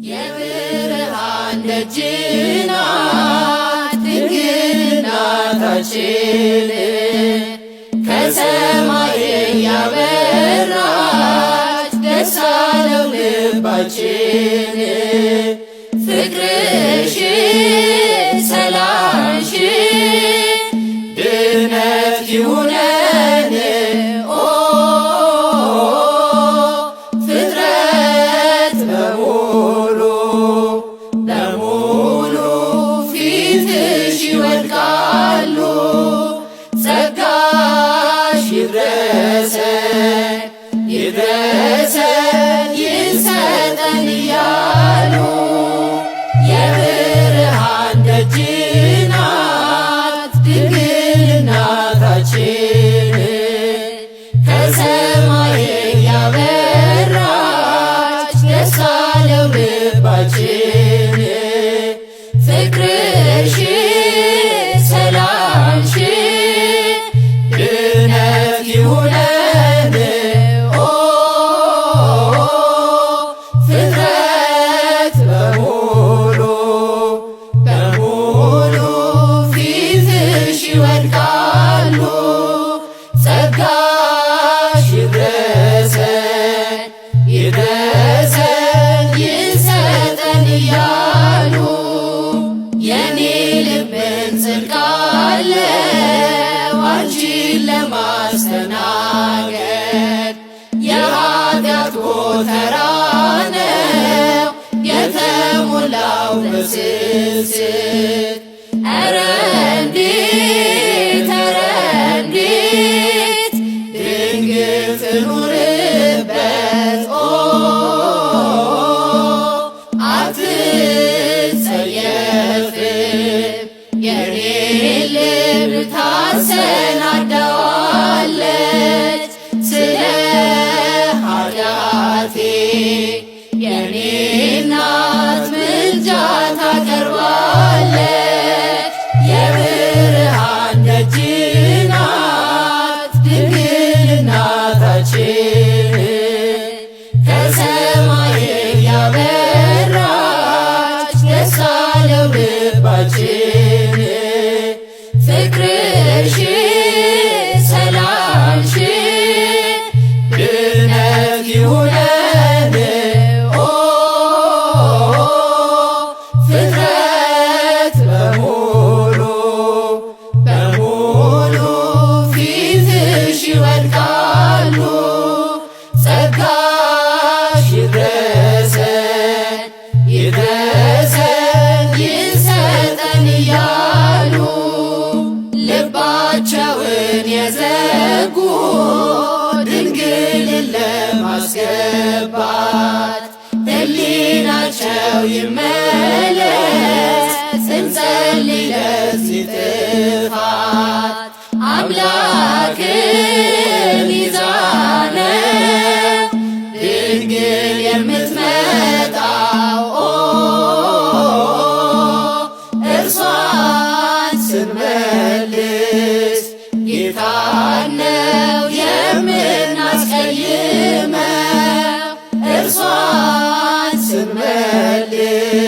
የብርሃን ደጅ ናት ድንግል እናታችን ከሰማይ ያበራች ደስ አለው ልባችን። ፍቅርሽ ሰላምሽ ድነት ይሁነን ፍጥረት በሙሉ በሙሉ ፊትሽ ይወድቃሉ። ጸጋሽ ይድረሰን ይድረሰን ይሰጠን እያሉ የብርሃን ደጅ ናት ድንግል እናታችን ከሰማይ ያበራች ደስ አለው ልባችን። ፍቅርሽ ሰላምሽ ድነት ይሁነን ፍጥረት በሙሉ በሙሉ ፊትሽ ይወድቃሉ። ጸጋሽ ይድረሰን ይድረሰን ይሰጠን እያሉ የኔ ልብን ጽድቅ አለው አንቺን ለማስተናገድ የኃጢአት ጎተራ ነው የተሞላው በስስት። ኧረ እንዴት ድንግል ትኑርበት አትጸየፍም የኔን ልብ ታሰናዳዋለች። ስለ ኃጢአቴ የኔ እናት ምልጃ ታቀርባለች። የብርሃን ደጅ ናት ድንግል እናታችን ከሰማይ ያበራች ደስ አለው ልባችን። ፍቅርሽ ሰላምሽ ድነት ይሁነን ፍጥረት በሙሉ በሙሉ ፊትሽ ይወድቃሉ። ጸጋሽ ይድረሰን ይድረሰን ይሰጠን እያሉ ልባቸውን የዘጉ ድንግልን ለማስገባት ሕሊናቸው ይመለስ እንጸልይ ለዚህ ጥፋት። አምላክን ይዛነ ድንግል የምትመጣው እርሷን ስንመልስ ጌታን ነው የምናስቀይመው። እርሷን ስንመልስ